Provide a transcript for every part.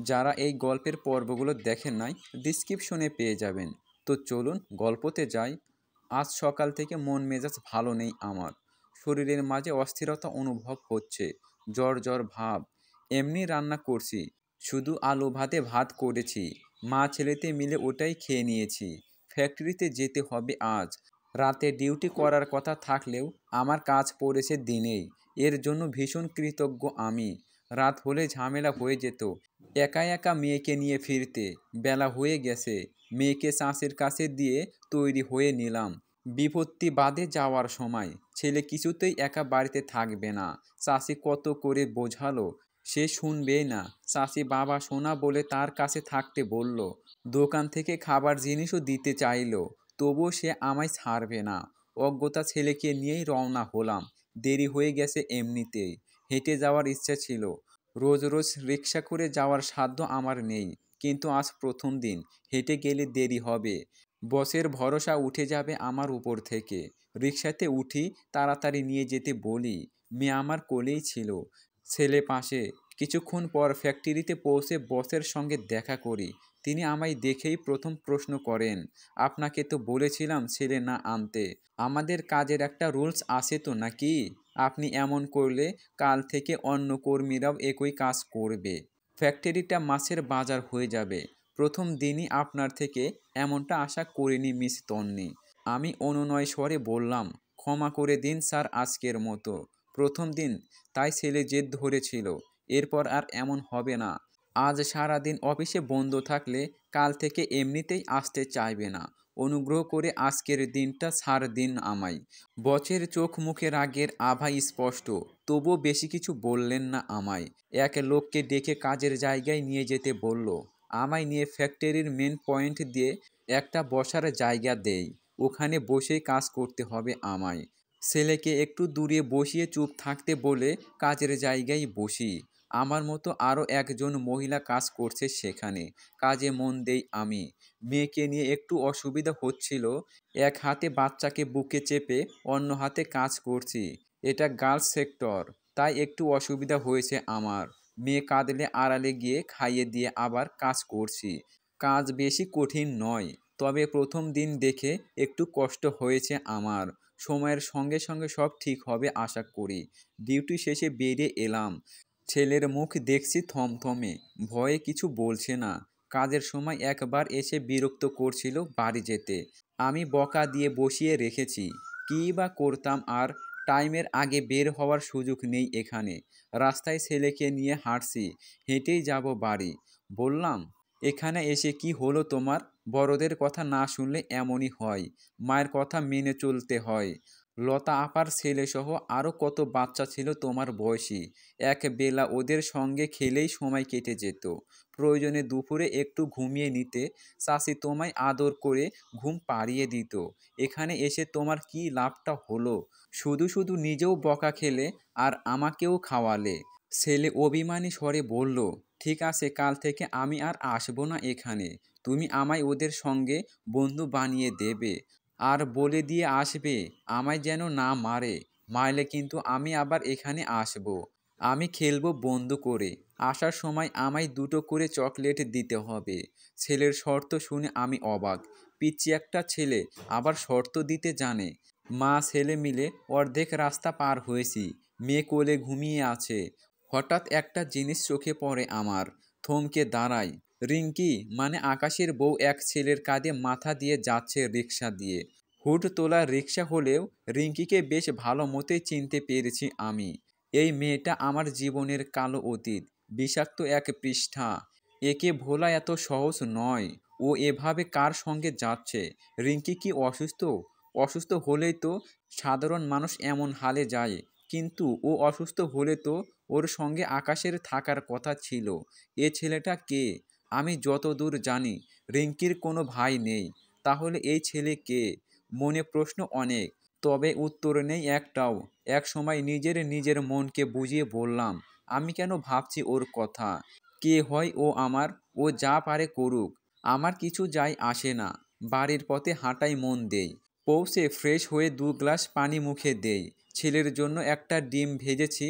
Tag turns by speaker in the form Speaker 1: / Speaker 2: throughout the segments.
Speaker 1: যারা এই গল্পের পর্বগুলো দেখেন নাই ডিসক্রিপশনে পেয়ে যাবেন। তো চলুন গল্পতে যাই। আজ সকাল থেকে মন মেজাজ ভালো নেই আমার। শরীরের মাঝে অস্থিরতা অনুভব হচ্ছে, জ্বর জ্বর ভাব। এমনি রান্না করছি, শুধু আলু ভাতে ভাত করেছি। মা ছেলেতে মিলে ওটাই খেয়ে নিয়েছি। ফ্যাক্টরিতে যেতে হবে আজ। রাতে ডিউটি করার কথা থাকলেও আমার কাজ পড়েছে দিনেই। এর জন্য ভীষণ কৃতজ্ঞ আমি। রাত হলে ঝামেলা হয়ে যেত একা একা মেয়েকে নিয়ে ফিরতে। বেলা হয়ে গেছে, মেয়েকে চাষের কাছে দিয়ে তৈরি হয়ে নিলাম বিপত্তি বাদে যাওয়ার সময়। ছেলে কিছুতেই একা বাড়িতে থাকবে না। চাষি কত করে বোঝালো, সে শুনবেই না। চাষি বাবা সোনা বলে তার কাছে থাকতে বলল। দোকান থেকে খাবার জিনিসও দিতে চাইলো, তবুও সে আমায় ছাড়বে না। অজ্ঞতা ছেলেকে নিয়েই রওনা হলাম। দেরি হয়ে গেছে এমনিতেই। হেঁটে যাওয়ার ইচ্ছা ছিল, রোজ রোজ রিক্সা করে যাওয়ার সাধ্য আমার নেই। কিন্তু আজ প্রথম দিন, হেঁটে গেলে দেরি হবে। বসের ভরসা উঠে যাবে আমার উপর থেকে। রিক্সাতে উঠি, তাড়াতাড়ি নিয়ে যেতে বলি। মেয়ে আমার কোলেই ছিল, ছেলে পাশে। কিছুক্ষণ পর ফ্যাক্টরিতে পৌঁছে বসের সঙ্গে দেখা করি। তিনি আমায় দেখেই প্রথম প্রশ্ন করেন, আপনাকে তো বলেছিলাম ছেলে না আনতে। আমাদের কাজের একটা রুলস আছে তো নাকি? আপনি এমন করলে কাল থেকে অন্য কর্মীরাও একই কাজ করবে। ফ্যাক্টরিটা মাছের বাজার হয়ে যাবে। প্রথম দিনই আপনার থেকে এমনটা আশা করিনি মিস তন্নি। আমি অনুনয় স্বরে বললাম, ক্ষমা করে দিন স্যার, আজকের মতো প্রথম দিন, তাই ছেলে জেদ ধরেছিল। এরপর আর এমন হবে না। আজ সারাদিন অফিসে বন্ধ থাকলে কাল থেকে এমনিতেই আসতে চাইবে না। অনুগ্রহ করে আজকের দিনটা ছাড় দিন আমায়। বচের চোখ মুখে রাগের আভা স্পষ্ট, তবুও বেশি কিছু বললেন না আমায়। এক লোককে ডেকে কাজের জায়গায় নিয়ে যেতে বলল। আমায় নিয়ে ফ্যাক্টরির মেন পয়েন্ট দিয়ে একটা বসার জায়গা দেই। ওখানে বসেই কাজ করতে হবে আমায়। ছেলেকে একটু দূরে বসিয়ে চুপ থাকতে বলে কাজের জায়গায় বসি। আমার মতো আরও একজন মহিলা কাজ করছে সেখানে। কাজে মন দেই আমি। মেয়েকে নিয়ে একটু অসুবিধা হচ্ছিল। এক হাতে বাচ্চাকে বুকে চেপে অন্য হাতে কাজ করছি। এটা গার্লস সেক্টর, তাই একটু অসুবিধা হয়েছে আমার। মেয়ে কাঁদলে আড়ালে গিয়ে খাইয়ে দিয়ে আবার কাজ করছি। কাজ বেশি কঠিন নয়, তবে প্রথম দিন দেখে একটু কষ্ট হয়েছে আমার। সময়ের সঙ্গে সঙ্গে সব ঠিক হবে আশা করি। ডিউটি শেষে বেরিয়ে এলাম। ছেলের মুখ দেখছি থমথমে, ভয়ে কিছু বলছে না। কাজের সময় একবার এসে বিরক্ত করছিল বাড়ি যেতে। আমি বকা দিয়ে বসিয়ে রেখেছি। কী বা করতাম আর? টাইমের আগে বের হওয়ার সুযোগ নেই এখানে। রাস্তায় ছেলেকে নিয়ে হাঁটছি, হেঁটেই যাব বাড়ি। বললাম, এখানে এসে কি হলো তোমার? বড়দের কথা না শুনলে এমনই হয়। মায়ের কথা মেনে চলতে হয়। লতা আপার ছেলেসহ আরও কত বাচ্চা ছিল তোমার বয়সী। এক বেলা ওদের সঙ্গে খেলেই সময় কেটে যেত। প্রয়োজনে দুপুরে একটু ঘুমিয়ে নিতে। চাচি তোমায় আদর করে ঘুম পাড়িয়ে দিত। এখানে এসে তোমার কি লাভটা হলো? শুধু শুধু নিজেও বকা খেলে আর আমাকেও খাওয়ালে। ছেলে অভিমানী স্বরে বলল, ঠিক আছে, কাল থেকে আমি আর আসবো না এখানে। তুমি আমায় ওদের সঙ্গে বন্ধু বানিয়ে দেবে। আর বলে দিয়ে আসবে আমায় যেন না মারে। মারলে কিন্তু আমি আবার এখানে আসবো। আমি খেলবো বন্ধু করে। আসার সময় আমায় দুটো করে চকলেট দিতে হবে। ছেলের শর্ত শুনে আমি অবাক। পিচ্চি একটা ছেলে, আবার শর্ত দিতে জানে। মা ছেলে মিলে অর্ধেক রাস্তা পার হয়েছি। মেয়ে কোলে ঘুমিয়ে আছে। হঠাৎ একটা জিনিস চোখে পড়ে আমার। থমকে দাঁড়াই। রিঙ্কি মানে আকাশের বউ এক ছেলের কাঁধে মাথা দিয়ে যাচ্ছে রিক্সা দিয়ে। হুড তোলা রিক্সা হলেও রিঙ্কিকে বেশ ভালো মতোই চিনতে পেরেছি আমি। এই মেয়েটা আমার জীবনের কালো অতীত, বিষাক্ত এক পৃষ্ঠা। একে ভোলা এত সহজ নয়। ও এভাবে কার সঙ্গে যাচ্ছে? রিঙ্কি কি অসুস্থ? অসুস্থ হলেই তো সাধারণ মানুষ এমন হালে যায়। কিন্তু ও অসুস্থ হলে তো ওর সঙ্গে আকাশের থাকার কথা ছিল। এ ছেলেটা কে? আমি যতদূর জানি রিঙ্কির কোনো ভাই নেই। তাহলে এই ছেলে কে? মনে প্রশ্ন অনেক, তবে উত্তর নেই একটাও। এক সময় নিজের মনকে বুঝিয়ে বললাম, আমি কেন ভাবছি ওর কথা? কে হয় ও আমার? ও যা পারে করুক, আমার কিছু যায় আসে না। বাড়ির পথে হাঁটাই মন দেই। পৌঁছে ফ্রেশ হয়ে 2 গ্লাস পানি মুখে দেই। ছেলের জন্য একটা ডিম ভেজেছি,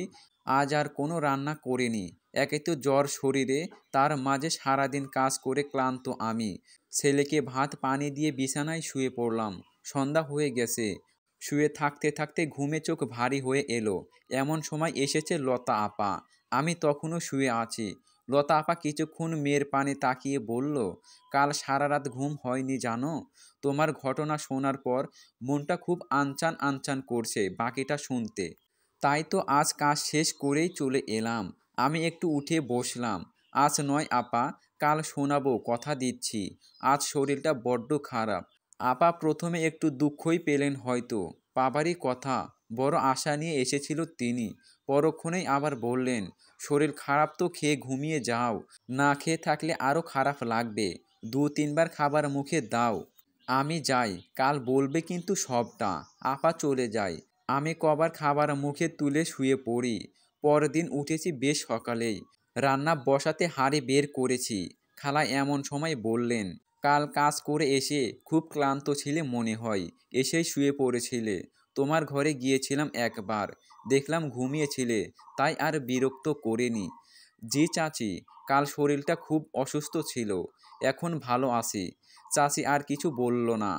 Speaker 1: আজ আর কোনো রান্না করিনি। একে তো জ্বর শরীরে, তার মাঝে সারাদিন কাজ করে ক্লান্ত আমি। ছেলেকে ভাত পানি দিয়ে বিছানায় শুয়ে পড়লাম। সন্ধ্যা হয়ে গেছে। শুয়ে থাকতে থাকতে ঘুমে চোখ ভারী হয়ে এলো। এমন সময় এসেছে লতা আপা। আমি তখনও শুয়ে আছি। লতা আপা কিছুক্ষণ মেয়ের পানে তাকিয়ে বলল, কাল সারা রাত ঘুম হয়নি জানো? তোমার ঘটনা শোনার পর মনটা খুব আনচান আনচান করছে বাকিটা শুনতে। তাই তো আজ কাজ শেষ করেই চলে এলাম। আমি একটু উঠে বসলাম। আজ নয় আপা, কাল শোনাবো কথা দিচ্ছি। আজ শরীরটা বড্ড খারাপ। আপা প্রথমে একটু দুঃখই পেলেন হয়তো। বাবারই কথা, বড় আশা নিয়ে এসেছিল তিনি। পরক্ষণেই আবার বললেন, শরীর খারাপ তো খেয়ে ঘুমিয়ে যাও। না খেয়ে থাকলে আরও খারাপ লাগবে। 2-3 বার খাবার মুখে দাও। আমি যাই, কাল বলবে কিন্তু সবটা। আপা চলে যায়। আমি কবার খাবার মুখে তুলে শুয়ে পড়ি। পরদিন উঠেছি বেশ সকালেই। রান্না বসাতে হাঁড়ি বের করেছি। খালা এমন সময় বললেন, কাল কাজ করে এসে খুব ক্লান্ত ছিলে মনে হয়, এসেই শুয়ে পড়েছিলে। তোমার ঘরে গিয়েছিলাম একবার, দেখলাম ঘুমিয়েছিলে, তাই আর বিরক্ত করিনি। জি চাচি, কাল শরীরটা খুব অসুস্থ ছিল, এখন ভালো আছি। চাচি আর কিছু বলল না।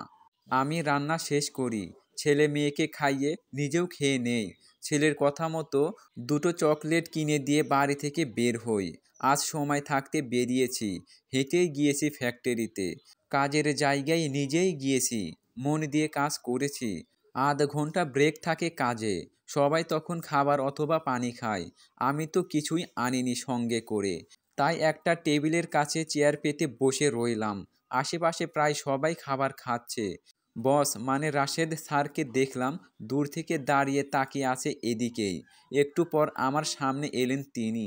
Speaker 1: আমি রান্না শেষ করি, ছেলে মেয়েকে খাইয়ে নিজেও খেয়ে নেই। ছেলের কথা মতো 2টো চকলেট কিনে দিয়ে বাড়ি থেকে বের হই। আজ সময় থাকতে বেরিয়েছি। হেঁটেই গিয়েছি ফ্যাক্টরিতে। কাজের জায়গায় নিজেই গিয়েছি। মন দিয়ে কাজ করেছি। আধ ঘন্টা ব্রেক থাকে কাজে। সবাই তখন খাবার অথবা পানি খায়। আমি তো কিছুই আনিনি সঙ্গে করে। তাই একটা টেবিলের কাছে চেয়ার পেতে বসে রইলাম। আশেপাশে প্রায় সবাই খাবার খাচ্ছে। বস মানে রাশেদ স্যারকে দেখলাম দূর থেকে দাঁড়িয়ে তাকিয়ে আছে এদিকেই। একটু পর আমার সামনে এলেন তিনি।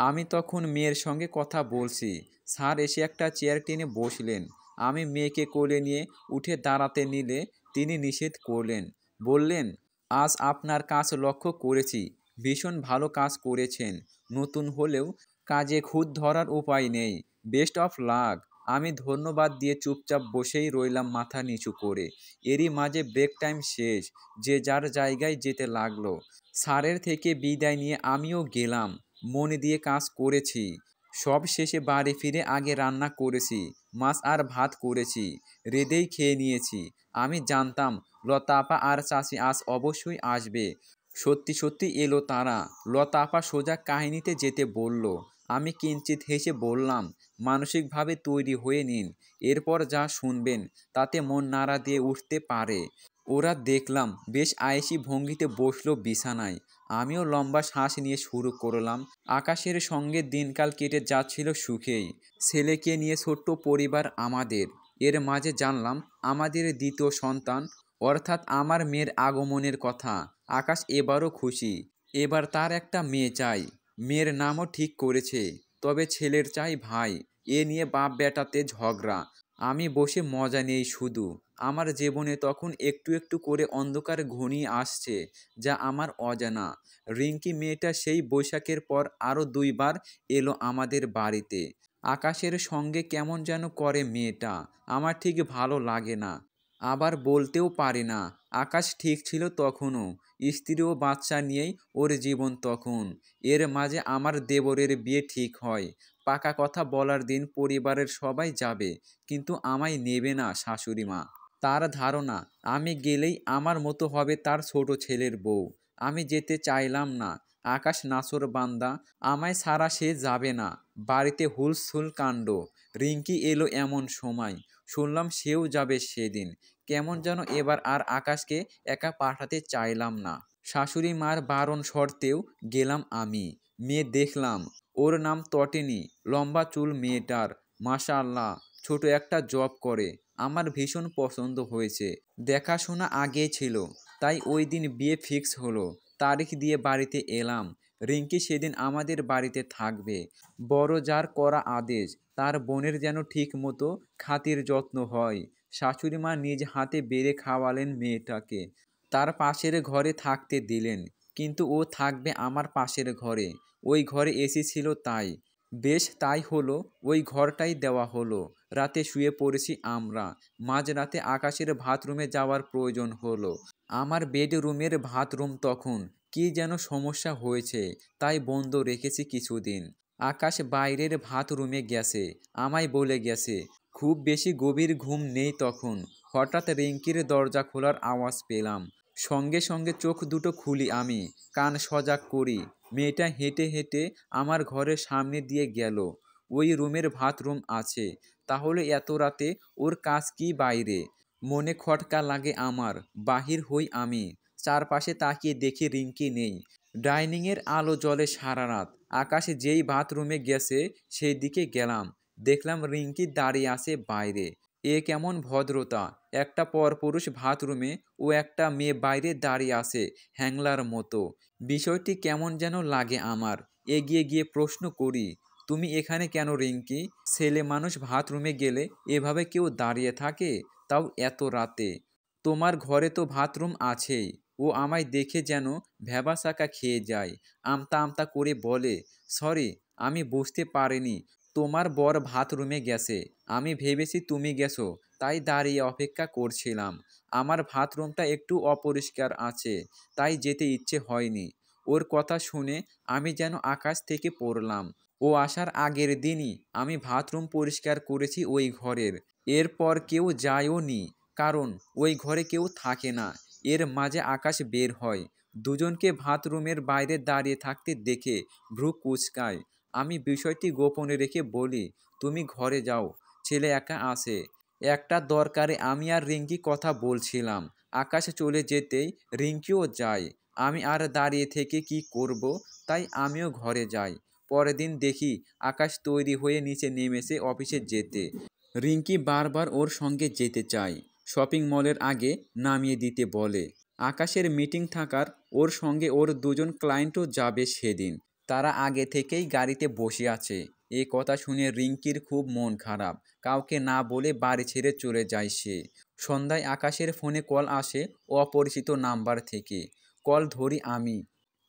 Speaker 1: আমি তখন মেয়ের সঙ্গে কথা বলছি। স্যার এসে একটা চেয়ার টেনে বসলেন। আমি মেয়েকে কোলে নিয়ে উঠে দাঁড়াতে নিলে তিনি নিষেধ করলেন। বললেন, আজ আপনার কাজ লক্ষ্য করেছি, ভীষণ ভালো কাজ করেছেন। নতুন হলেও কাজে খুঁত ধরার উপায় নেই। Best of luck. আমি ধন্যবাদ দিয়ে চুপচাপ বসেই রইলাম মাথা নিচু করে। এরই মাঝে ব্রেক টাইম শেষ। যে যার জায়গায় যেতে লাগলো। স্যারের থেকে বিদায় নিয়ে আমিও গেলাম। মন দিয়ে কাজ করেছি। সব শেষে বাড়ি ফিরে আগে রান্না করেছি। মাছ আর ভাত করেছি। রেঁধেই খেয়ে নিয়েছি। আমি জানতাম লতা আপা আর চাচি আজ অবশ্যই আসবে। সত্যি সত্যি এলো তারা। লতা আপা সোজা কাহিনীতে যেতে বলল। আমি কিঞ্চিৎ হেসে বললাম, মানসিকভাবে তৈরি হয়ে নিন। এরপর যা শুনবেন তাতে মন নাড়া দিয়ে উঠতে পারে। ওরা দেখলাম বেশ আয়েশি ভঙ্গিতে বসলো বিছানায়। আমিও লম্বা শ্বাস নিয়ে শুরু করলাম। আকাশের সঙ্গে দিনকাল কেটে যাচ্ছিল সুখেই। ছেলেকে নিয়ে ছোট্ট পরিবার আমাদের। এর মাঝে জানলাম আমাদের দ্বিতীয় সন্তান অর্থাৎ আমার মেয়ের আগমনের কথা। আকাশ এবারও খুশি। এবার তার একটা মেয়ে চাই। মেয়ের নামও ঠিক করেছে। তবে ছেলের চাই ভাই। এ নিয়ে বাপ বেটাতে ঝগড়া। আমি বসে মজা নেই শুধু। আমার জীবনে তখন একটু একটু করে অন্ধকার ঘনিয়ে আসছে, যা আমার অজানা। রিঙ্কি মেয়েটা সেই বৈশাখের পর আরও 2বার এলো আমাদের বাড়িতে। আকাশের সঙ্গে কেমন যেন করে মেয়েটা। আমার ঠিক ভালো লাগে না। আবার বলতেও পারি না। আকাশ ঠিক ছিল তখনও। স্ত্রী ও বাচ্চা নিয়েই ওর জীবন তখন। এর মাঝে আমার দেবরের বিয়ে ঠিক হয়। পাকা কথা বলার দিন পরিবারের সবাই যাবে, কিন্তু আমায় নেবে না শাশুড়ি মা। তার ধারণা আমি গেলেই আমার মতো হবে তার ছোট ছেলের বউ। আমি যেতে চাইলাম না। আকাশ নাছোড়বান্দা, আমায় ছাড়া সে যাবে না। বাড়িতে হুলস্থুল কাণ্ড। রিঙ্কি এলো এমন সময়। শুনলাম সেও যাবে সেদিন। কেমন যেন এবার আর আকাশকে একা পাঠাতে চাইলাম না। শাশুড়ি মার বারণ সত্ত্বেও গেলাম আমি। মেয়ে দেখলাম। ওর নাম তটিনী। লম্বা চুল মেয়েটার। মাশাআল্লাহ, ছোট একটা জব করে। আমার ভীষণ পছন্দ হয়েছে। দেখাশোনা আগেই ছিল, তাই ওই দিন বিয়ে ফিক্স হলো। তারিখ দিয়ে বাড়িতে এলাম। রিঙ্কি সেদিন আমাদের বাড়িতে থাকবে। বড় যার করা আদেশ, তার বোনের যেন ঠিক মতো খাতির যত্ন হয়। শাশুড়ি মা নিজ হাতে বেড়ে খাওয়ালেন মেয়েটাকে। তার পাশের ঘরে থাকতে দিলেন। কিন্তু ও থাকবে আমার পাশের ঘরে। ওই ঘরে এসি ছিল তাই। বেশ তাই হলো, ওই ঘরটাই দেওয়া হলো। রাতে শুয়ে পড়েছি আমরা। মাঝরাতে আকাশের বাথরুমে যাওয়ার প্রয়োজন হলো। আমার বেডরুমের বাথরুম তখন কী যেন সমস্যা হয়েছে, তাই বন্ধ রেখেছি কিছুদিন। আকাশ বাইরের ভাত রুমে গেছে, আমায় বলে গেছে। খুব বেশি গভীর ঘুম নেই তখন। হঠাৎ রিঙ্কির দরজা খোলার আওয়াজ পেলাম। সঙ্গে সঙ্গে চোখ দুটো খুলি আমি, কান সজাগ করি। মেয়েটা হেঁটে হেঁটে আমার ঘরের সামনে দিয়ে গেল। ওই রুমের বাথরুম আছে, তাহলে এত রাতে ওর কাজ কি বাইরে? মনে খটকা লাগে আমার। বাহির হই আমি, চারপাশে তাকিয়ে দেখি রিঙ্কি নেই। ডাইনিংয়ের আলো জ্বলে সারা রাত। আকাশ যেই বাথরুমে গেছে সেই দিকে গেলাম, দেখলাম রিঙ্কি দাঁড়িয়ে আছে বাইরে। এ কেমন ভদ্রতা! একটা পরপুরুষ বাথরুমে ও একটা মেয়ে বাইরে দাঁড়িয়ে আছে হ্যাংলার মতো। বিষয়টি কেমন যেন লাগে আমার। এগিয়ে গিয়ে প্রশ্ন করি, তুমি এখানে কেন রিঙ্কি? ছেলে মানুষ বাথরুমে গেলে এভাবে কেউ দাঁড়িয়ে থাকে, তাও এত রাতে? তোমার ঘরে তো বাথরুম আছেই। ও আমায় দেখে যেন ভ্যাবাচাকা খেয়ে যায়। আমতা আমতা করে বলে, সরি, আমি বুঝতে পারিনি তোমার বর বাথরুমে গেছে। আমি ভেবেছি তুমি গেছো, তাই দাঁড়িয়ে অপেক্ষা করছিলাম। আমার বাথরুমটা একটু অপরিষ্কার আছে, তাই যেতে ইচ্ছে হয়নি। ওর কথা শুনে আমি যেন আকাশ থেকে পড়লাম। ও আসার আগের দিনই আমি বাথরুম পরিষ্কার করেছি ওই ঘরের। এরপর কেউ যায়ও নি, কারণ ওই ঘরে কেউ থাকে না। এর মাঝে আকাশ বের হয়। দুজনকে বাথরুমের বাইরে দাঁড়িয়ে থাকতে দেখে ভ্রু কুঁচকায়। আমি বিষয়টি গোপনে রেখে বলি, তুমি ঘরে যাও, ছেলে একা আছে। একটা দরকারে আমি আর রিঙ্কি কথা বলছিলাম। আকাশ চলে যেতেই রিঙ্কিও যায়। আমি আর দাঁড়িয়ে থেকে কি করব, তাই আমিও ঘরে যাই। পরের দিন দেখি আকাশ তৈরি হয়ে নিচে নেমেছে অফিসে যেতে। রিঙ্কি বারবার ওর সঙ্গে যেতে চায়। শপিং মলের আগে নামিয়ে দিতে বলে। আকাশের মিটিং থাকার ওর সঙ্গে ওর দুজন ক্লায়েন্টও যাবে সেদিন। তারা আগে থেকেই গাড়িতে বসে আছে। এ কথা শুনে রিঙ্কির খুব মন খারাপ। কাউকে না বলে বাড়ি ছেড়ে চলে যায় সে। সন্ধ্যায় আকাশের ফোনে কল আসে অপরিচিত নাম্বার থেকে। কল ধরি আমি।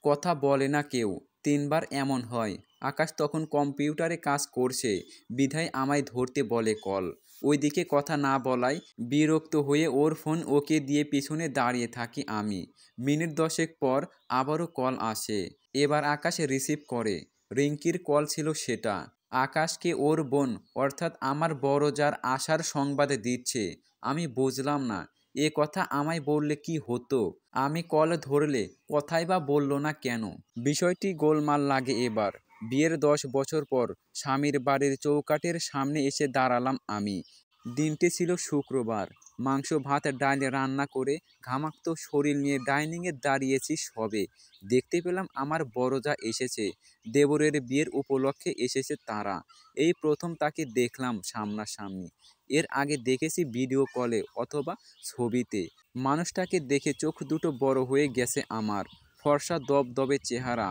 Speaker 1: কথা বলে না কেউ। 3বার এমন হয়। আকাশ তখন কম্পিউটারে কাজ করছে, বিধায় আমায় ধরতে বলে কল। ওইদিকে কথা না বলায় বিরক্ত হয়ে ওর ফোন ওকে দিয়ে পিছনে দাঁড়িয়ে থাকি আমি। মিনিট 10 পর আবারও কল আসে। এবার আকাশ রিসিভ করে। রিঙ্কির কল ছিল সেটা। আকাশকে ওর বোন অর্থাৎ আমার বড় যার আসার সংবাদ দিচ্ছে। আমি বুঝলাম না, এ কথা আমায় বললে কি হতো? আমি কল ধরলে কথাই বা বলল না কেন? বিষয়টি গোলমাল লাগে এবার। বিয়ের 10 বছর পর স্বামীর বাড়ির চৌকাঠের সামনে এসে দাঁড়ালাম আমি। দিনটি ছিল শুক্রবার। মাংস ভাত ডাল রান্না করে ঘামাক্ত শরীর নিয়ে ডাইনিংয়ে দাঁড়িয়েছি সবে। দেখতে পেলাম আমার বড়জা এসেছে। দেবরের বিয়ের উপলক্ষে এসেছে তারা। এই প্রথম তাকে দেখলাম সামনাসামনি। এর আগে দেখেছি ভিডিও কলে অথবা ছবিতে। মানুষটাকে দেখে চোখ দুটো বড় হয়ে গেছে আমার। ফর্সা দবদবে চেহারা,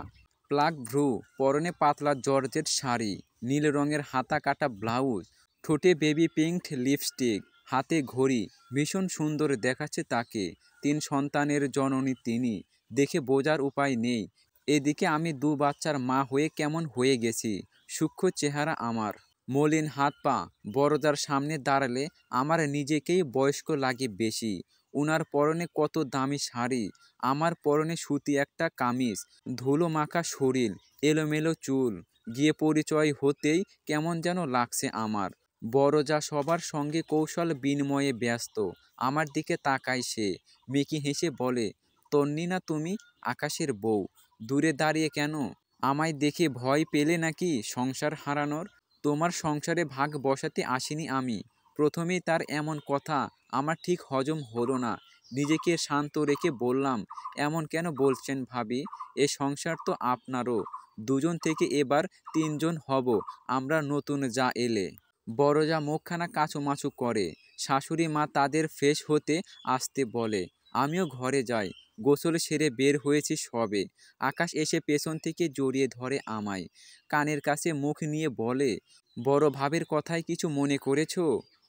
Speaker 1: প্লাক ভ্রু, পরনে পাতলা জর্জেট শাড়ি, নীল রঙের হাতা কাটা ব্লাউজ, ঠোঁটে বেবি পিঙ্ক লিপস্টিক, হাতে ঘড়ি। ভীষণ সুন্দর দেখাচ্ছে তাকে। 3 সন্তানের জননী তিনি। দেখে বোঝার উপায় নেই। এদিকে আমি 2 বাচ্চার মা হয়ে কেমন হয়ে গেছি। সূক্ষ্ম চেহারা আমার, মলিন হাত পা। বড়জার সামনে দাঁড়ালে আমার নিজেকেই বয়স্ক লাগে বেশি। উনার পরনে কত দামি শাড়ি, আমার পরনে সুতি একটা কামিজ। ধুলো মাখা শরীর, এলোমেলো চুল। গিয়ে পরিচয় হতেই কেমন যেন লাগছে আমার। বড়জা সবার সঙ্গে কৌশল বিনিময়ে ব্যস্ত। আমার দিকে তাকায় সে। মেকি হেসে বলে, তন্নি না তুমি? আকাশের বউ। দূরে দাঁড়িয়ে কেন? আমায় দেখে ভয় পেলে নাকি সংসার হারানোর? তোমার সংসারে ভাগ বসাতে আসিনি আমি। প্রথমেই তার এমন কথা আমার ঠিক হজম হলো না। নিজেকে শান্ত রেখে বললাম, এমন কেন বলছেন ভাবি? এ সংসার তো আপনারও। 2জন থেকে এবার 3জন হব আমরা নতুন যা এলে। বড় যা মুখখানা কাঁচুমাচু করে। শাশুড়ি মা তাদের ফ্রেশ হতে আসতে বলে। আমিও ঘরে যাই। গোসল সেরে বের হয়েছি সবে। আকাশ এসে পেছন থেকে জড়িয়ে ধরে আমায়। কানের কাছে মুখ নিয়ে বলে, বড় ভাবের কথায় কিছু মনে করেছো?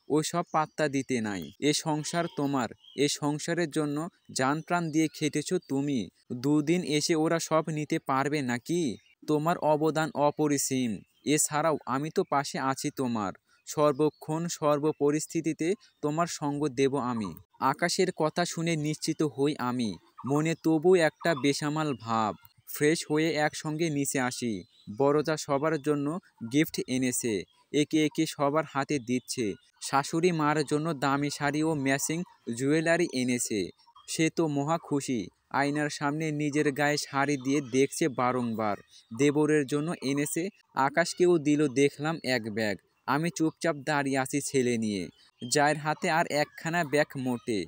Speaker 1: ওসব পাত্তা দিতে নাই। এ সংসার তোমার। এ সংসারের জন্য জান প্রাণ দিয়ে খেটেছো তুমি। 2 দিন এসে ওরা সব নিতে পারবে নাকি? তোমার অবদান অপরিসীম। এছাড়াও আমি তো পাশে আছি তোমার। সর্বক্ষণ সর্ব পরিস্থিতিতে তোমার সঙ্গ দেব আমি। আকাশের কথা শুনে নিশ্চিত হই আমি। মনে তবু একটা বেসামাল ভাব। ফ্রেশ হয়ে একসঙ্গে নিচে আসি। বড়জা সবার জন্য গিফট এনেছে, একে একে সবার হাতে দিচ্ছে। শাশুড়ি মার জন্য দামি শাড়ি ও ম্যাচিং জুয়েলারি এনেছে, সে তো মহা খুশি। আয়নার সামনে নিজের গায়ে শাড়ি দিয়ে দেখছে বারংবার। দেবরের জন্য এনেছে, আকাশকেও দিল দেখলাম এক ব্যাগ। আমি চুপচাপ দাঁড়িয়ে আছি ছেলে নিয়ে, যার হাতে আর একখানা ব্যাগ মোটে।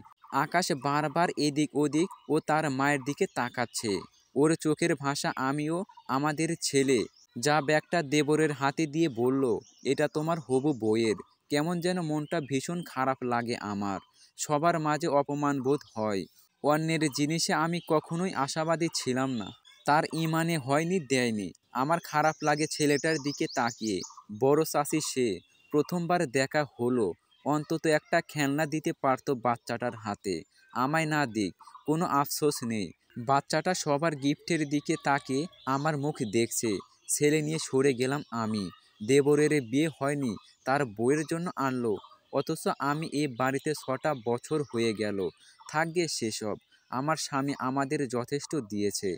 Speaker 1: আকাশ বারবার এদিক ওদিক ও তার মায়ের দিকে তাকাচ্ছে। ওর চোখের ভাষা আমিও আমাদের ছেলে। যা ব্যাগটা দেবরের হাতে দিয়ে বলল, এটা তোমার হবু বউয়ের। কেমন যেন মনটা ভীষণ খারাপ লাগে আমার। সবার মাঝে অপমান বোধ হয়। অন্যের জিনিসে আমি কখনোই আশাবাদী ছিলাম না, তার ইমানে হয়নি দেয়নি। আমার খারাপ লাগে ছেলেটার দিকে তাকিয়ে। বড় চাষি সে, প্রথমবার দেখা হলো, অন্তত একটা খেলনা দিতে পারতো বাচ্চাটার হাতে। আমায় না দিক, কোনো আফসোস নেই। বাচ্চাটা সবার গিফটের দিকে তাকিয়ে আমার মুখ দেখছে। ছেলে নিয়ে সরে গেলাম আমি। দেবরের বিয়ে হয়নি, তার বউয়ের জন্য আনলো, অথচ আমি এ বাড়িতে 6টা বছর হয়ে গেল। থাকবে সেসব, আমার স্বামী আমাদের যথেষ্ট দিয়েছে,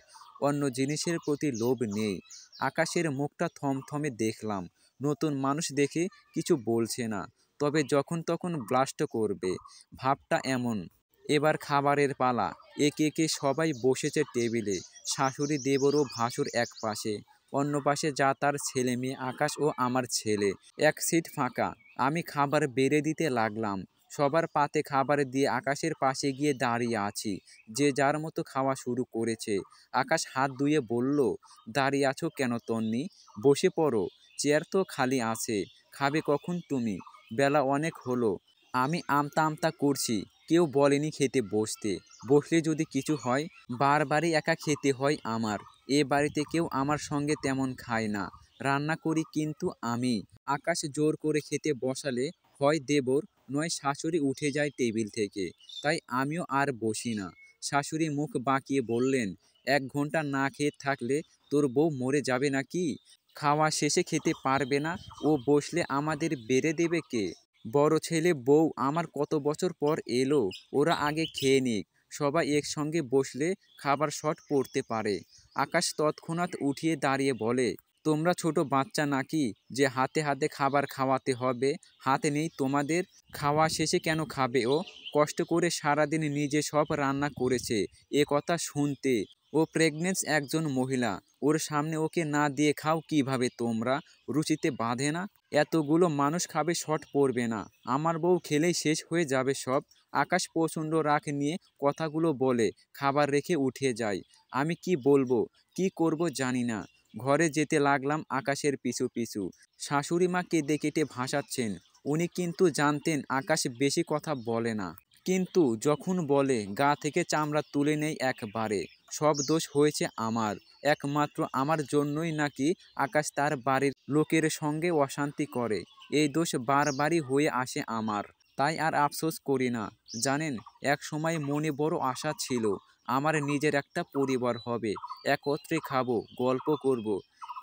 Speaker 1: অন্য জিনিসের প্রতি লোভ নেই। আকাশের মুখটা থমথমে দেখলাম। নতুন মানুষ দেখে কিছু বলছে না, তবে যখন তখন ব্লাস্ট করবে, ভাবটা এমন। এবার খাবারের পালা। একে একে সবাই বসেছে টেবিলে। শাশুড়ি, দেবর ও ভাসুর এক পাশে, অন্য পাশে যা তার ছেলে মেয়ে আকাশ ও আমার ছেলে। এক সিট ফাঁকা। আমি খাবার বেড়ে দিতে লাগলাম। সবার পাতে খাবার দিয়ে আকাশের পাশে গিয়ে দাঁড়িয়ে আছি। যে যার মতো খাওয়া শুরু করেছে। আকাশ হাত ধুয়ে বলল, দাঁড়িয়ে আছো কেন তন্নি? বসে পড়ো, চেয়ার তো খালি আছে। খাবে কখন তুমি? বেলা অনেক হলো। আমি আমতা আমতা করছি, কেউ বলেনি খেতে বসতে। বসলে যদি কিছু হয়, বারবারই একা খেতে হয় আমার। এ বাড়িতে কেউ আমার সঙ্গে তেমন খায় না। রান্না করি কিন্তু আমি। আকাশ জোর করে খেতে বসালে হয় দেবর নয় শাশুড়ি উঠে যায় টেবিল থেকে। তাই আমিও আর বসি না। শাশুড়ি মুখ বাঁকিয়ে বললেন, 1 ঘন্টা না খেয়ে থাকলে তোর বউ মরে যাবে নাকি? খাওয়া শেষে খেতে পারবে না, ও বসলে আমাদের বেড়ে দেবে কে? বড় ছেলে বউ আমার কত বছর পর এলো, ওরা আগে খেয়ে নিক। সবাই একসঙ্গে বসলে খাবার শর্ট পড়তে পারে। আকাশ তৎক্ষণাৎ উঠিয়ে দাঁড়িয়ে বলে, তোমরা ছোট বাচ্চা নাকি যে হাতে হাতে খাবার খাওয়াতে হবে? হাতে নেই তোমাদের? খাওয়া শেষে কেন খাবে ও? কষ্ট করে সারাদিন নিজে সব রান্না করেছে, এ কথা শুনতে। ও প্রেগনেন্ট একজন মহিলা, ওর সামনে ওকে না দিয়ে খাও কিভাবে তোমরা? রুচিতে বাঁধে না? এতগুলো মানুষ খাবে, শর্ট পড়বে না? আমার বউ খেলেই শেষ হয়ে যাবে সব। আকাশ প্রচণ্ড রাগ নিয়ে কথাগুলো বলে খাবার রেখে উঠে যায়। আমি কি বলবো, কি করব জানি না। ঘরে যেতে লাগলাম আকাশের পিছু পিছু। শাশুড়ি মা কেঁদে কেটে ভাসাচ্ছেন। উনি কিন্তু জানতেন আকাশ বেশি কথা বলে না, কিন্তু যখন বলে গা থেকে চামড়া তুলে নেই একবারে। সব দোষ হয়েছে আমার, একমাত্র আমার জন্যই নাকি আকাশ তার বাড়ির লোকের সঙ্গে অশান্তি করে। এই দোষ বারবারই হয়ে আসে আমার, তাই আর আফসোস করি না। জানেন, এক সময় মনে বড় আশা ছিল, আমার নিজের একটা পরিবার হবে, একত্রে খাবো, গল্প করব।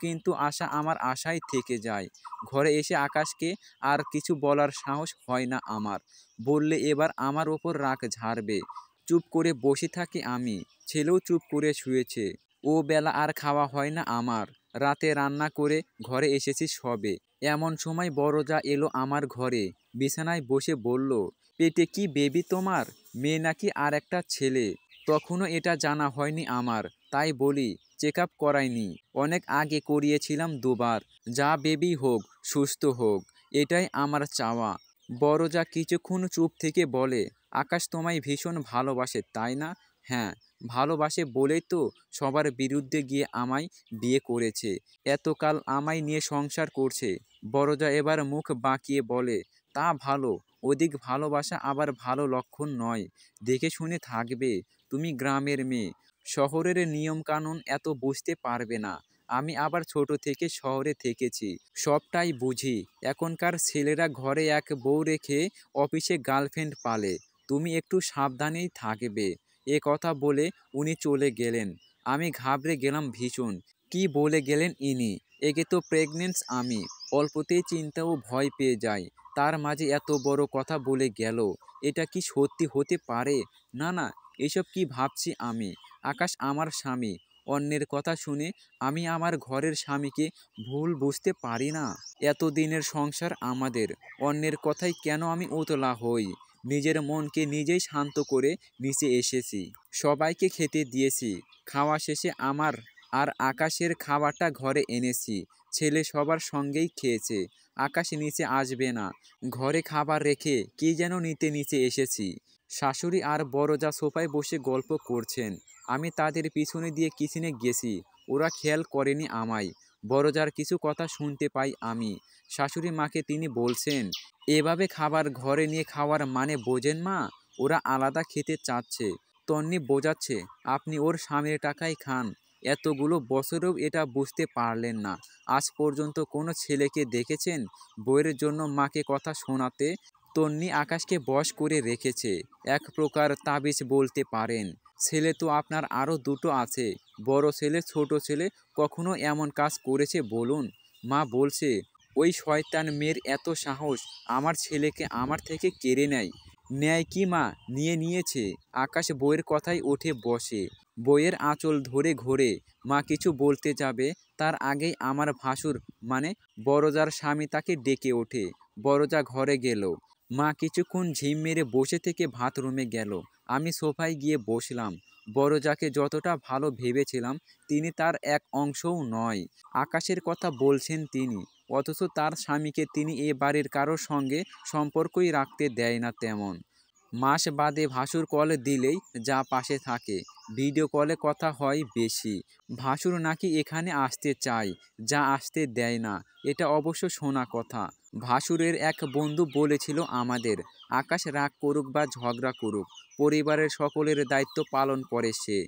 Speaker 1: কিন্তু আশা আমার আশাই থেকে যায়। ঘরে এসে আকাশকে আর কিছু বলার সাহস হয় না আমার। বললে এবার আমার ওপর রাগ ঝাড়বে। চুপ করে বসে থাকি আমি। ছেলেও চুপ করে শুয়েছে। ও বেলা আর খাওয়া হয় না আমার। রাতে রান্না করে ঘরে এসেছি সবে। এমন সময় বড়জা এলো আমার ঘরে। বিছানায় বসে বলল, পেটে কি বেবি তোমার? মেয়ে নাকি আর একটা ছেলে? তখনও এটা জানা হয়নি আমার, তাই বলি চেক আপ করাইনি। অনেক আগে করিয়েছিলাম 2 বার। যা বেবি হোক, সুস্থ হোক, এটাই আমার চাওয়া। বড়জা কিছুক্ষণ চুপ থেকে বলে, আকাশ তোমায় ভীষণ ভালোবাসে তাই না? হ্যাঁ, ভালোবাসে বলেই তো সবার বিরুদ্ধে গিয়ে আমায় বিয়ে করেছে, এতকাল আমায় নিয়ে সংসার করছে। বড়জা এবার মুখ বাঁকিয়ে বলে, তা ভালো। অধিক ভালোবাসা আবার ভালো লক্ষণ নয়। দেখে শুনে থাকবে। তুমি গ্রামের মেয়ে, শহরের নিয়মকানুন এত বুঝতে পারবে না। আমি আবার ছোট থেকে শহরে থেকেছি, সবটাই বুঝি। এখনকার ছেলেরা ঘরে এক বউ রেখে অফিসে গার্লফ্রেন্ড পালে। তুমি একটু সাবধানেই থাকবে। এ কথা বলে উনি চলে গেলেন। আমি ঘাবড়ে গেলাম ভীষণ। কি বলে গেলেন ইনি? একে তো প্রেগনেন্ট আমি। অল্পতেই চিন্তা ও ভয় পেয়ে যাই, তার মাঝে এত বড় কথা বলে গেল। এটা কি সত্যি হতে পারে? না না, এসব কি ভাবছি আমি? আকাশ আমার স্বামী, অন্যের কথা শুনে আমি আমার ঘরের স্বামীকে ভুল বুঝতে পারি না? এতদিনের সংসার আমাদের, অন্যের কথায় কেন আমি উতলা হই? নিজের মনকে নিজেই শান্ত করে নিচে এসেছি, সবাইকে খেতে দিয়েছি। খাওয়া শেষে আমার আর আকাশের খাবারটা ঘরে এনেছি। ছেলে সবার সঙ্গেই খেয়েছে। আকাশ নিচে আসবে না। ঘরে খাবার রেখে কি যেন নিচে এসেছি। শাশুড়ি আর বড়জা সোফায় বসে গল্প করছেন। আমি তাদের পিছনে দিয়ে কিচেনে গেছি। ওরা খেয়াল করেনি আমায়। বড়জার কিছু কথা শুনতে পাই আমি। শাশুড়ি মাকে তিনি বলছেন, এভাবে খাবার ঘরে নিয়ে খাওয়ার মানে বোঝেন মা? ওরা আলাদা খেতে চাচ্ছে। তন্নি বোঝাচ্ছে, আপনি ওর স্বামীর টাকায় খান। এতগুলো বছরেও এটা বুঝতে পারলেন না। আজ পর্যন্ত কোনো ছেলেকে দেখেছেন বউয়ের জন্য মাকে কথা শোনাতে? তন্নি আকাশকে বশ করে রেখেছে, এক প্রকার তাবিজ বলতে পারেন। ছেলে তো আপনার আরও দুটো আছে। বড় ছেলে ছোট ছেলে কখনো এমন কাজ করেছে বলুন? মা বলছে, ওই শয়তান মেয়ের এত সাহস, আমার ছেলেকে আমার থেকে কেড়ে নেয়। নেয় কি মা? নিয়েছে। আকাশ বইয়ের কথায় উঠে বসে, বইয়ের আঁচল ধরে ঘোরে। মা কিছু বলতে যাবে, তার আগেই আমার ভাসুর মানে বড়জার স্বামী তাকে ডেকে ওঠে। বড়জা ঘরে গেল। মা কিছুক্ষণ ঝিম মেরে বসে থেকে বাথরুমে গেল। আমি সোফায় গিয়ে বসলাম। বড়জাকে যতটা ভালো ভেবেছিলাম তিনি তার এক অংশও নয়। আকাশের কথা বলছেন তিনি, অথচ তার স্বামীকে তিনি এ বাড়ির কারোর সঙ্গে সম্পর্কই রাখতে দেয় না তেমন। মাস বাদে ভাসুর কল দিলেই যা পাশে থাকে, ভিডিও কলে কথা হয় বেশি। ভাসুর নাকি এখানে আসতে চায়, যা আসতে দেয় না। এটা অবশ্য শোনা কথা। ভাসুরের এক বন্ধু বলেছিল আমাদের, আকাশ রাগ করুক বা ঝগড়া করুক, পরিবারের সকলের দায়িত্ব পালন করে সে।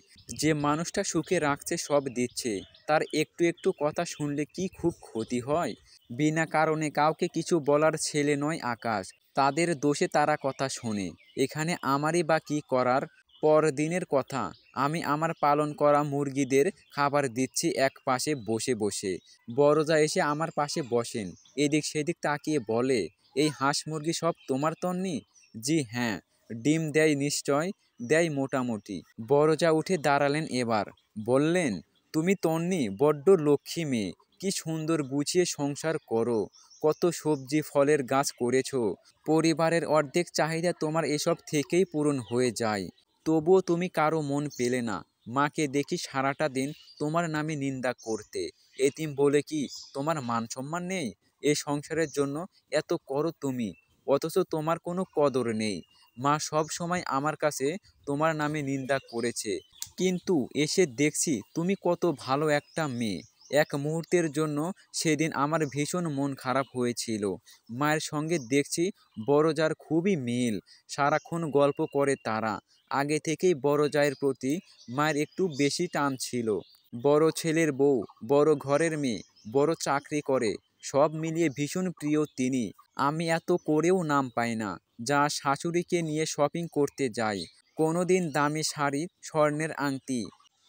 Speaker 1: যে মানুষটা সুখে রাখছে, সব দিচ্ছে, তার একটু একটু কথা শুনলে কি খুব ক্ষতি হয়? বিনা কারণে কাউকে কিছু বলার ছেলে নয় আকাশ। তাদের দোষে তারা কথা শোনে। এখানে আমারই বা কী করার? পরদিনের কথা, আমি আমার পালন করা মুরগিদের খাবার দিচ্ছি এক পাশে বসে বসে। বড়জা এসে আমার পাশে বসেন। এদিক সেদিক তাকিয়ে বলে, এই হাঁস মুরগি সব তোমার তন্নি? জি হ্যাঁ। ডিম দেয় নিশ্চয়? দেয় মোটামুটি। বড়জা উঠে দাঁড়ালেন এবার। বললেন, তুমি তন্নি বড্ড লক্ষ্মী মেয়ে। কি সুন্দর গুছিয়ে সংসার করো। কত সবজি ফলের গাছ করেছো। পরিবারের অর্ধেক চাহিদা তোমার এসব থেকেই পূরণ হয়ে যায়। তবুও তুমি কারো মন পেলে না। মাকে দেখি সারাটা দিন তোমার নামে নিন্দা করতে। এতিম বলে কি তোমার মান সম্মান নেই? এ সংসারের জন্য এত করো তুমি, অথচ তোমার কোনো কদর নেই। মা সব সময় আমার কাছে তোমার নামে নিন্দা করেছে, কিন্তু এসে দেখছি তুমি কত ভালো একটা মেয়ে। এক মুহূর্তের জন্য সেদিন আমার ভীষণ মন খারাপ হয়েছিল। মায়ের সঙ্গে দেখছি বড়জার খুবই মিল। সারাক্ষণ গল্প করে তারা। আগে থেকেই বড় জায়ের প্রতি মায়ের একটু বেশি টান ছিল। বড় ছেলের বউ, বড় ঘরের মেয়ে, বড় চাকরি করে, সব মিলিয়ে ভীষণ প্রিয় তিনি। আমি এত করেও নাম পাই না। যা শাশুড়িকে নিয়ে শপিং করতে যাই, কোনোদিন দামি শাড়ি, স্বর্ণের আংটি।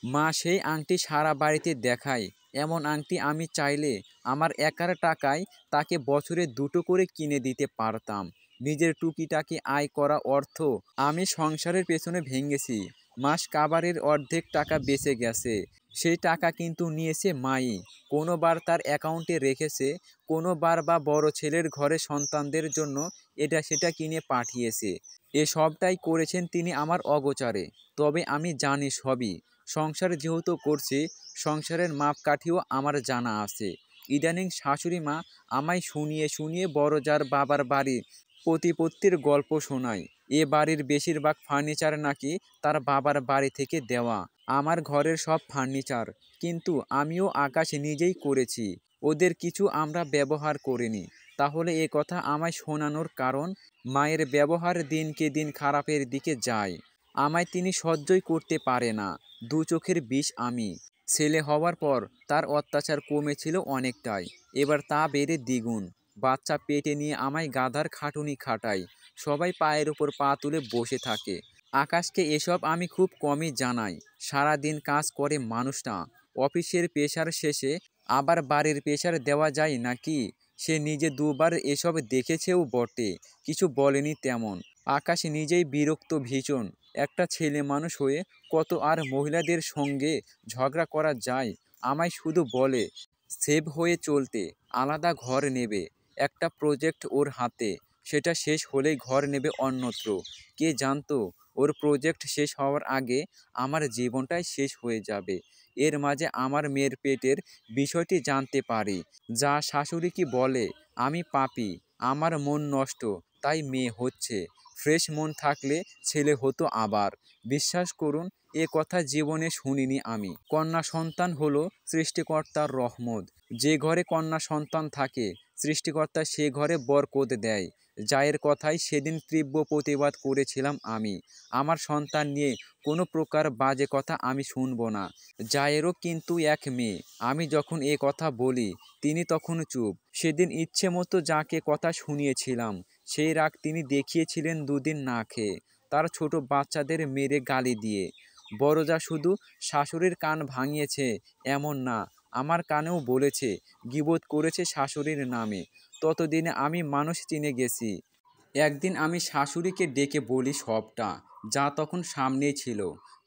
Speaker 1: মা সেই আংটি সারা বাড়িতে দেখায়। এমন আংটি আমি চাইলে আমার একার টাকায় তাকে বছরে দুটো করে কিনে দিতে পারতাম। নিজের টুকিটাকি আয় করা অর্থ আমি সংসারের পেছনে ভেঙেছি। মাস কাবারের অর্ধেক টাকা বেঁচে গেছে। সেই টাকা কিন্তু নিয়েছে মাই। কোনোবার তার অ্যাকাউন্টে রেখেছে, কোনোবার বা বড় ছেলের ঘরে সন্তানদের জন্য এটা সেটা কিনে পাঠিয়েছে। সবটাই করেছেন তিনি আমার অগোচরে। তবে আমি জানি সবই। সংসার যেহেতু করছি, সংসারের মাপকাঠিও আমার জানা আছে। ইদানিং শাশুড়ি মা আমায় শুনিয়ে শুনিয়ে বড়জার বাবার বাড়ির প্রতিপত্তির গল্প শোনায়। এ বাড়ির বেশিরভাগ ফার্নিচার নাকি তার বাবার বাড়ি থেকে দেওয়া। আমার ঘরের সব ফার্নিচার কিন্তু আমিও আকাশ নিজেই করেছি। ওদের কিছু আমরা ব্যবহার করিনি। তাহলে এ কথা আমায় শোনানোর কারণ? মায়ের ব্যবহার দিনকে দিন খারাপের দিকে যায়। আমায় তিনি সহ্যই করতে পারে না। দু চোখের বিষ আমি। ছেলে হওয়ার পর তার অত্যাচার কমেছিল অনেকটাই, এবার তা বেড়ে দ্বিগুণ। বাচ্চা পেটে নিয়ে আমায় গাধার খাটুনি খাটায়। সবাই পায়ের ওপর পা তুলে বসে থাকে। আকাশকে এসব আমি খুব কমই জানাই। সারাদিন কাজ করে মানুষটা। অফিসের প্রেশার শেষে আবার বাড়ির প্রেশার দেওয়া যায় নাকি? সে নিজে দুবার এসব দেখেছেও বটে, কিছু বলেনি তেমন। আকাশ নিজেই বিরক্ত ভীষণ। একটা ছেলে মানুষ হয়ে কত আর মহিলাদের সঙ্গে ঝগড়া করা যায়। আমায় শুধু বলে সেভ হয়ে চলতে, আলাদা ঘর নেবে। একটা প্রজেক্ট ওর হাতে, সেটা শেষ হলেই ঘর নেবে অন্যত্র। কে জানতো ওর প্রজেক্ট শেষ হওয়ার আগে আমার জীবনটাই শেষ হয়ে যাবে। এর মাঝে আমার মেয়ের পেটের বিষয়টি জানতে পারি। যা শাশুড়ি কি বলে আমি পাপী, আমার মন নষ্ট, তাই মেয়ে হচ্ছে। ফ্রেশ মন থাকলে ছেলে হতো আবার। বিশ্বাস করুন, এ কথা জীবনে শুনিনি আমি। কন্যা সন্তান হলো সৃষ্টিকর্তার রহমত। যে ঘরে কন্যা সন্তান থাকে, সৃষ্টিকর্তা সে ঘরে বরকত দেয়। জায়ের কথায় সেদিন তীব্র প্রতিবাদ করেছিলাম আমি। আমার সন্তান নিয়ে কোনো প্রকার বাজে কথা আমি শুনবো না। জায়েরও কিন্তু এক মেয়ে। আমি যখন এ কথা বলি তিনি তখন চুপ। সেদিন ইচ্ছে মতো যাকে কথা শুনিয়েছিলাম সেই রাগ তিনি দেখিয়েছিলেন দুদিন না খেয়ে, তার ছোট বাচ্চাদের মেরে গালি দিয়ে। বড় যা শুধু শাশুড়ির কান ভাঙিয়েছে এমন না, আমার কানেও বলেছে, গীবত করেছে শাশুড়ির নামে। ততদিনে আমি মানুষ চিনে গেছি। একদিন আমি শাশুড়িকে ডেকে বলি সবটা, যা তখন সামনেই ছিল।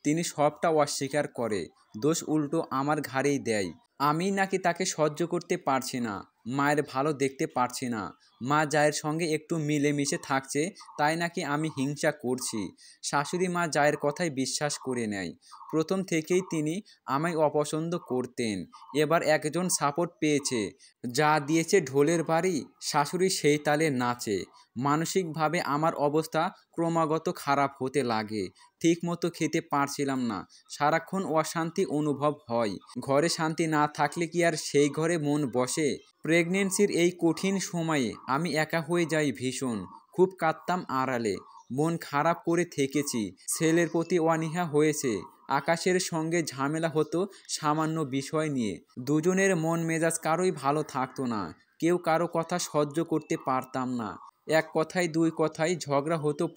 Speaker 1: তিনি সবটা অস্বীকার করে, দোষ উল্টো আমার ঘাড়েই দেয়। আমি নাকি তাকে সহ্য করতে পারছি না, মায়ের ভালো দেখতে পারছি না। মা জায়ের সঙ্গে একটু মিলেমিশে থাকছে, তাই নাকি আমি হিংসা করছি। শাশুড়ি মা জায়ের কথাই বিশ্বাস করে নেয়। প্রথম থেকেই তিনি আমায় অপছন্দ করতেন। এবার একজন সাপোর্ট পেয়েছে, যা দিয়েছে ঢোলের বাড়ি, শাশুড়ি সেই তালে নাচে। মানসিকভাবে আমার অবস্থা ক্রমাগত খারাপ হতে লাগে। ঠিকমতো খেতে পারছিলাম না, সারাক্ষণ অশান্তি অনুভব হয়। ঘরে শান্তি না থাকলে কি আর সেই ঘরে মন বসে? প্রেগনেন্সির এই কঠিন সময়ে আমি একা হয়ে যাই ভীষণ। খুব কাঁদতাম আড়ালে, মন খারাপ করে থেকেছি। ছেলের প্রতি অনীহা হয়েছে। আকাশের সঙ্গে ঝামেলা হতো সামান্য বিষয় নিয়ে। দুজনের মন মেজাজ কারোই ভালো থাকতো না। কেউ কারো কথা সহ্য করতে পারতাম না। এক কথায় দুই কথায় ঝগড়া হতো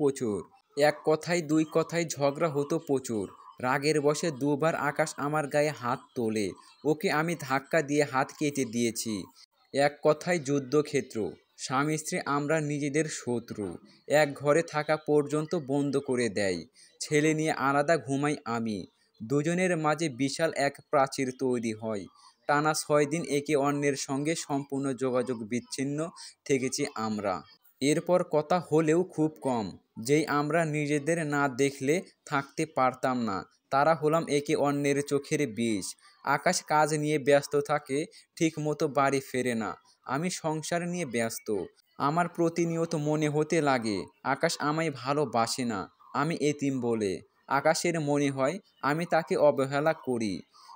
Speaker 1: প্রচুর। রাগের বশে দুবার আকাশ আমার গায়ে হাত তোলে। ওকে আমি ধাক্কা দিয়ে হাত কেটে দিয়েছি। এক কথায় যুদ্ধক্ষেত্র। স্বামী স্ত্রী আমরা নিজেদের শত্রু। এক ঘরে থাকা পর্যন্ত বন্ধ করে দেয়। ছেলে নিয়ে আলাদা ঘুমাই আমি। দুজনের মাঝে বিশাল এক প্রাচীর তৈরি হয়। টানা 6 দিন একে অন্যের সঙ্গে সম্পূর্ণ যোগাযোগ বিচ্ছিন্ন থেকেছি আমরা। এরপর কথা হলেও খুব কম। যেই আমরা নিজেদের না দেখলে থাকতে পারতাম না, তারা হলাম একে অন্যের চোখের বিষ। আকাশ কাজ নিয়ে ব্যস্ত থাকে, ঠিক মতো বাড়ি ফেরে না। আমি সংসার নিয়ে ব্যস্ত। আমার প্রতিনিয়ত মনে হতে লাগে আকাশ আমায় ভালোবাসে না, আমি এতিম বলে। আকাশের মনে হয় আমি তাকে অবহেলা করি।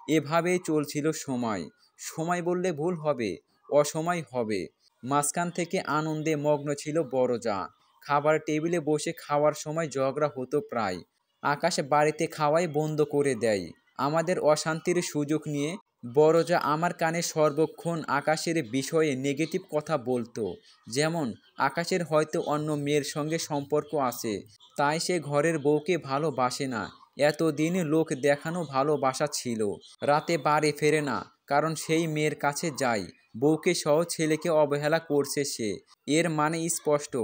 Speaker 1: এভাবেই চলছিল সময়। সময় বললে ভুল হবে, অসময় হবে। মাঝখান থেকে আনন্দে মগ্ন ছিল বড়জা। খাবার টেবিলে বসে খাওয়ার সময় ঝগড়া হতো প্রায়। আকাশ বাড়িতে খাওয়াই বন্ধ করে দেয় আমাদের অশান্তির সুযোগ নিয়ে। বড়জা আমার কানে সর্বক্ষণ আকাশের বিষয়ে নেগেটিভ কথা বলতো। যেমন আকাশের হয়তো অন্য মেয়ের সঙ্গে সম্পর্ক আছে, তাই সে ঘরের বউকে ভালোবাসে না। এতদিন লোক দেখানো ভালোবাসা ছিল। রাতে বাড়ি ফেরে না, কারণ সেই মেয়ের কাছে যায়। বউকে সহ ছেলেকে অবহেলা করছে সে। এর মানে স্পষ্ট,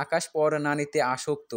Speaker 1: আকাশ পরনারীতে আসক্ত।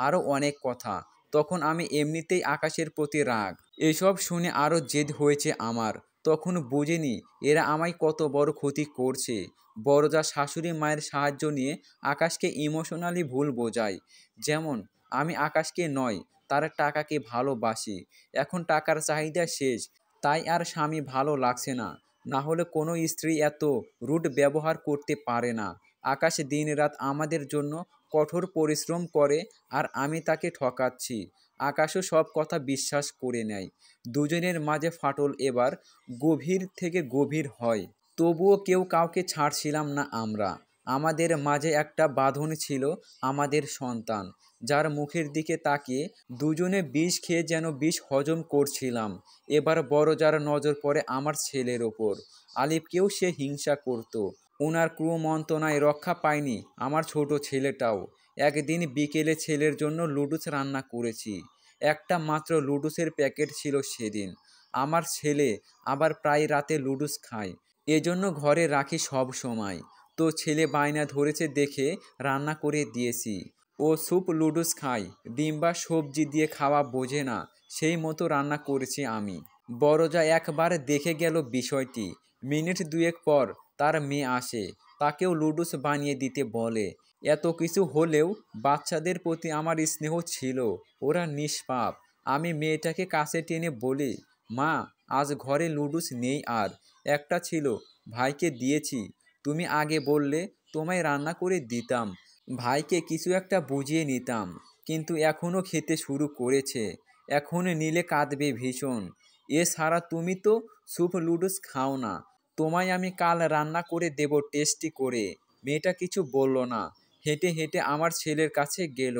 Speaker 1: আরও অনেক কথা। তখন আমি এমনিতেই আকাশের প্রতি রাগ। এসব শুনে আরও জেদ হয়েছে আমার। তখন বুঝিনি এরা আমায় কত বড় ক্ষতি করছে। বড়জা শাশুড়ি মায়ের সাহায্য নিয়ে আকাশকে ইমোশনালি ভুল বোঝায়। যেমন আমি আকাশকে নয়, তার টাকাকে ভালোবাসি। এখন টাকার চাহিদা শেষ, তাই আর স্বামী ভালো লাগছে না। না হলে কোনো স্ত্রী এত রুড ব্যবহার করতে পারে না। আকাশ দিনরাত আমাদের জন্য কঠোর পরিশ্রম করে, আর আমি তাকে ঠকাচ্ছি। আকাশও সব কথা বিশ্বাস করে নেয়। দুজনের মাঝে ফাটল এবার গভীর থেকে গভীর হয়। তবুও কেউ কাউকে ছাড়ছিলাম না আমরা। আমাদের মাঝে একটা বাঁধন ছিল, আমাদের সন্তান, যার মুখের দিকে তাকিয়ে দুজনে বিষ খেয়ে যেন বিষ হজম করছিলাম। এবার বড় যার নজর পড়ে আমার ছেলের ওপর। আলিফকেও সে হিংসা করত। ওনার ক্রুমন্ত্রণায় রক্ষা পায়নি আমার ছোট ছেলেটাও। একদিন বিকেলে ছেলের জন্য লুডুস রান্না করেছি। একটা মাত্র লুডুসের প্যাকেট ছিল সেদিন। আমার ছেলে আবার প্রায় রাতে লুডুস খায়, এজন্য ঘরে রাখি সব সময়। তো ছেলে বায়না ধরেছে দেখে রান্না করে দিয়েছি। ও স্যুপ লুডুস খায়, ডিম বা সবজি দিয়ে খাওয়া বোঝে না, সেই মতো রান্না করেছি আমি। বড়জা একবার দেখে গেল বিষয়টি। মিনিট দুয়েক পর তার মেয়ে আসে, তাকেও লুডুস বানিয়ে দিতে বলে। এত কিছু হলেও বাচ্চাদের প্রতি আমার স্নেহ ছিল, ওরা নিষ্পাপ। আমি মেয়েটাকে কাছে টেনে বলি, মা, আজ ঘরে লুডুস নেই আর, একটা ছিল, ভাইকে দিয়েছি, তুমি আগে বললে তোমায় রান্না করে দিতাম, ভাইকে কিছু একটা বুঝিয়ে নিতাম, কিন্তু এখনও খেতে শুরু করেছে, এখন নিলে কাঁদবে ভীষণ। এছাড়া তুমি তো স্যুপ লুডুস খাও না, তোমায় আমি কাল রান্না করে দেব টেস্টি করে। মেয়েটা কিছু বলল না, হেঁটে হেঁটে আমার ছেলের কাছে গেল।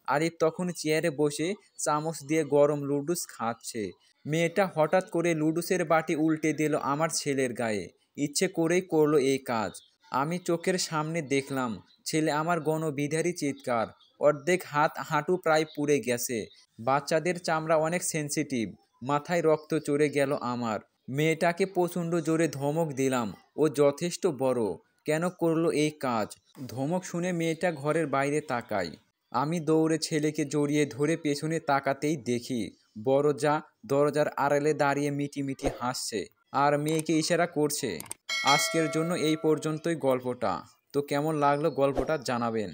Speaker 1: আরিফ তখন চেয়ারে বসে চামচ দিয়ে গরম লুডুস খাচ্ছে। মেয়েটা হঠাৎ করে লুডুসের বাটি উল্টে দিল আমার ছেলের গায়ে। ইচ্ছে করেই করলো এই কাজ। আমি চোখের সামনে দেখলাম, ছেলে আমার গণবিধারী চিৎকার, অর্ধেক হাত হাঁটু প্রায় পুড়ে গেছে। বাচ্চাদের চামড়া অনেক সেনসিটিভ। মাথায় রক্ত চড়ে গেল আমার। মেয়েটাকে প্রচণ্ড জোরে ধমক দিলাম, ও যথেষ্ট বড়, কেন করলো এই কাজ। ধমক শুনে মেয়েটা ঘরের বাইরে তাকায়। আমি দৌড়ে ছেলেকে জড়িয়ে ধরে পেছনে তাকাতেই দেখি বড় যা দরজার আড়ালে দাঁড়িয়ে মিটিমিটি হাসছে আর মেয়েকে ইশারা করছে। আজকের জন্য এই পর্যন্তই গল্পটা। তো কেমন লাগলো গল্পটা জানাবেন।